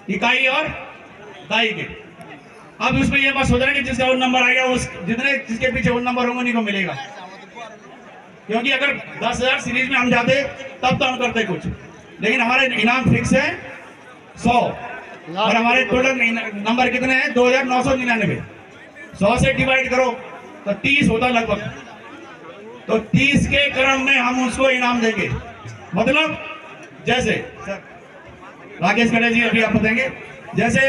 इकाई और दाई के। अब उसमें ये बात सोच रहे हैं कि जिसका उन नंबर आ गया उस जितने जिसके पीछे उन नंबर होंगे उन्हीं को मिलेगा, क्योंकि अगर 10,000 सीरीज में हम जाते तब तो हम करते कुछ, लेकिन हमारे इनाम फिक्स है 100 और हमारे टोटल नंबर कितने हैं 2,999। 100 से डिवाइड करो तो 30 होता लगभग, तो 30 के क्रम में हम उसको इनाम देंगे। मतलब जैसे राकेश खड़े जी अभी आप बताएंगे, जैसे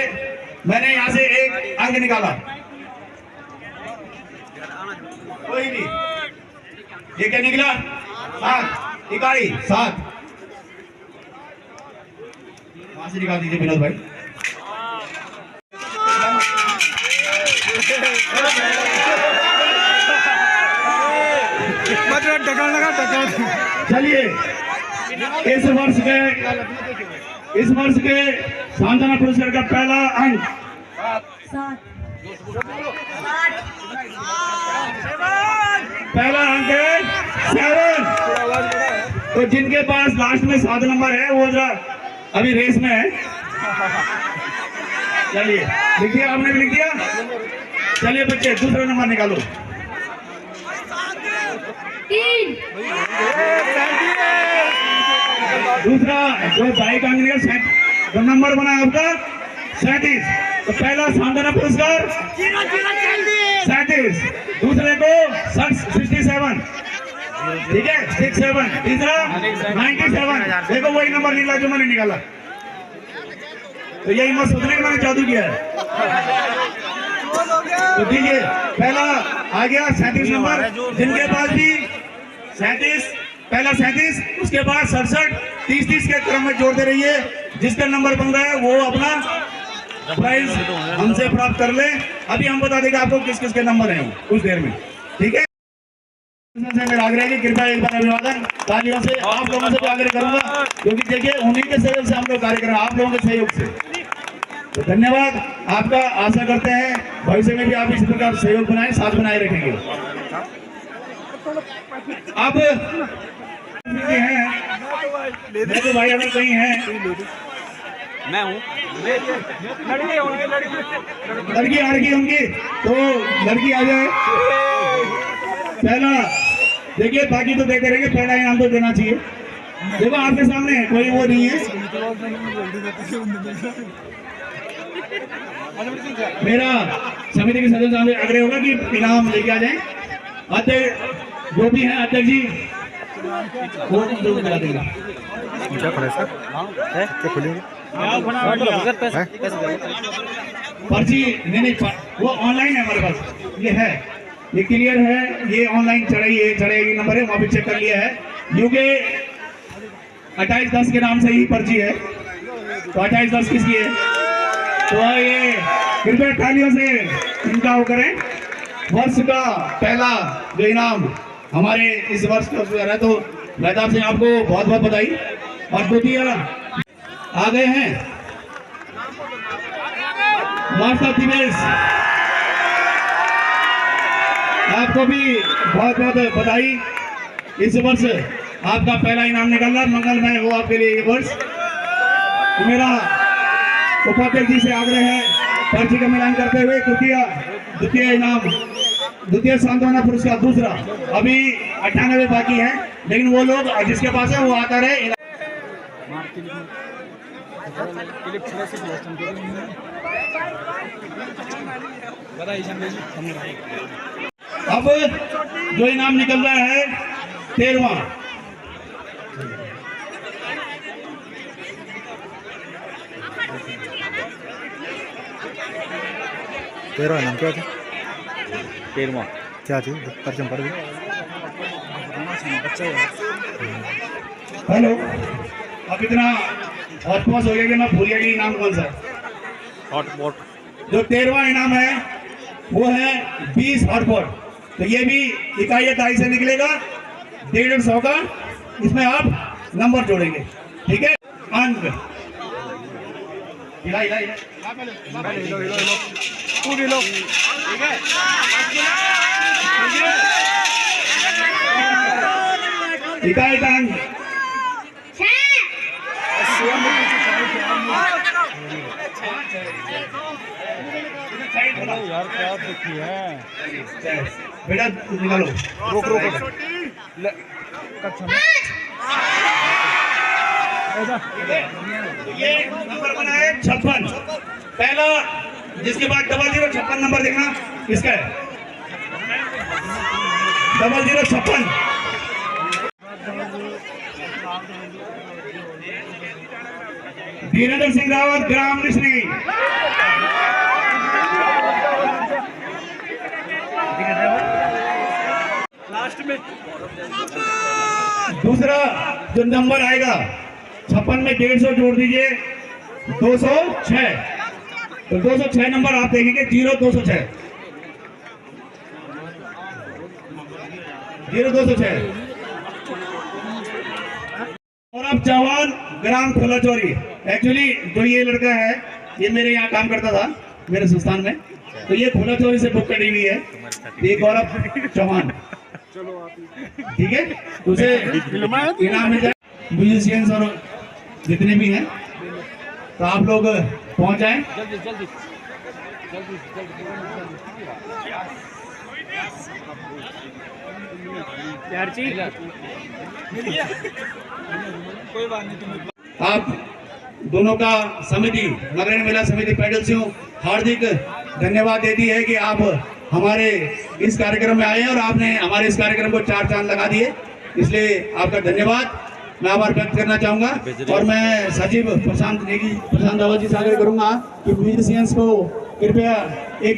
मैंने यहां से एक अंक निकाला, कोई नहीं, ये क्या निकला 7 इकाई 7, वहां से निकाल दीजिए विनोद भाई। चलिए इस वर्ष के सांत्वना पुरस्कार का पहला अंक 7, पहला अंक है 7। तो जिनके पास लास्ट में 7 नंबर है वो जरा अभी रेस में है। चलिए लिख दिया, आपने भी लिख दिया। चलिए बच्चे दूसरा नंबर निकालो। 3 दूसरा जो बाइक अंक निकल जो नंबर बना आपका 37। तो पहला सांत्वना पुरस्कार 37, दूसरे को 67, ठीक है 67, तीसरा 97। देखो वही नंबर निकला जो मैंने निकाला। तो यही मत सोचने कि मैंने जादू किया है। तो दीजिए पहला आ गया 37 नंबर, जिनके पास भी 37, पहला 37, उसके बाद 67, 30-30 के क्रम में जोड़ते रहिए। जिसका नंबर बन रहा है वो अपना प्राइज हमसे प्राप्त कर ले। अभी हम बता देंगे आपको किस किस के नंबर हैं कुछ देर में, ठीक है। मेरा आग्रह है कि कृपया एक बार अभिवादन तालियों से आप लोगों से भी आग्रह करूंगा, क्योंकि देखिए उन्हीं के सहयोग से हम लोग कार्य कर रहे हैं, आप लोगों के सहयोग से। तो धन्यवाद आपका, आशा करते हैं भविष्य में भी आप इस प्रकार सहयोग बनाए साथ बनाए रखेंगे। अब हैं तो भाई अगर कहीं हैं, मैं हूँ, लड़की आ रही होंगी तो लड़की आ जाए। पहला देखिए, बाकी तो देते रहेंगे, पहला इनाम तो देना चाहिए। देखो आपके सामने है, कोई वो नहीं है। मेरा समिति के सदस्य सामने आग्रह होगा कि इनाम लेके आ जाएं। अध्यक्ष जो भी हैं, अध्यक्ष जी वो करा देगा। क्या पड़ा सर? है क्या खुलेंगे? पर्ची नहीं, वो ऑनलाइन है हमारे पास, ये है, ये क्लियर है, ये ऑनलाइन चढ़ाई नंबर है, वहाँ पे चेक कर लिया है। यूके 2810 के नाम से ही पर्ची है, तो 2810 किसकी है? तो ये कृपया तालियों से इनका वो करें। वर्ष का पहला जो इनाम हमारे इस वर्ष का है, तो मेहताब सिंह आपको बहुत बहुत बधाई। और द्वितीय आ गए हैं मास्टर दिनेश, आपको भी बहुत बहुत बधाई। इस वर्ष आपका पहला इनाम निकलना मंगलमय हो आपके लिए ये वर्ष। तो मेरा उपाध्यक्ष जी से आग्रह है पर्ची का मिलान करते हुए द्वितीय इनाम, द्वितीय सांत्वना पुरस्कार दूसरा, अभी 98 बाकी है, लेकिन वो लोग जिसके पास है वो आता रहे। अब जो इनाम निकल रहा है 13वां, नाम क्या था? 13वां क्या थी? परचम पढ़ दी। हेलो, अब इतना हॉटपॉट हो गया कि मैं भूल गया कि इनाम कौन सा है। हॉटपॉट जो 13वां इनाम है वो है 20 हॉटपॉट। तो ये भी इकाई से निकलेगा 150 का, इसमें आप नंबर जोड़ेंगे, ठीक है। अंक इकाई का अंक यार क्या देखी है बेटा निकालो। रुक रुक ये नंबर बना है 56। पहला जिसके बाद 0056 नंबर देखना किसका है। 0056 वीरेंद्र सिंह रावत ग्राम कृष्णगी। लास्ट में दूसरा जो नंबर आएगा 56 में 150 जोड़ दीजिए 206। तो 206 नंबर आप देखेंगे 0206 0206। और अब चौहान ग्राम खोलाचौरी। एक्चुअली जो ये लड़का है ये मेरे यहाँ काम करता था मेरे संस्थान में, तो ये खोलाचौरी से बुक करी हुई है। ये गौरव चौहान, ठीक है। उसे इनाम मिल जाए। म्यूजिशियंस और जितने भी हैं तो आप लोग पहुंच जाएं। आप दोनों का समिति नगरीय मेला समिति पैडल से हार्दिक धन्यवाद देती है कि आप हमारे इस कार्यक्रम में आए और आपने हमारे इस कार्यक्रम को 4 चांद लगा दिए, इसलिए आपका धन्यवाद मैं आभार व्यक्त करना चाहूंगा। और मैं सचिव प्रशांत रावत जी से आग्रह करूंगा कि म्यूजिशियंस को कृपया एक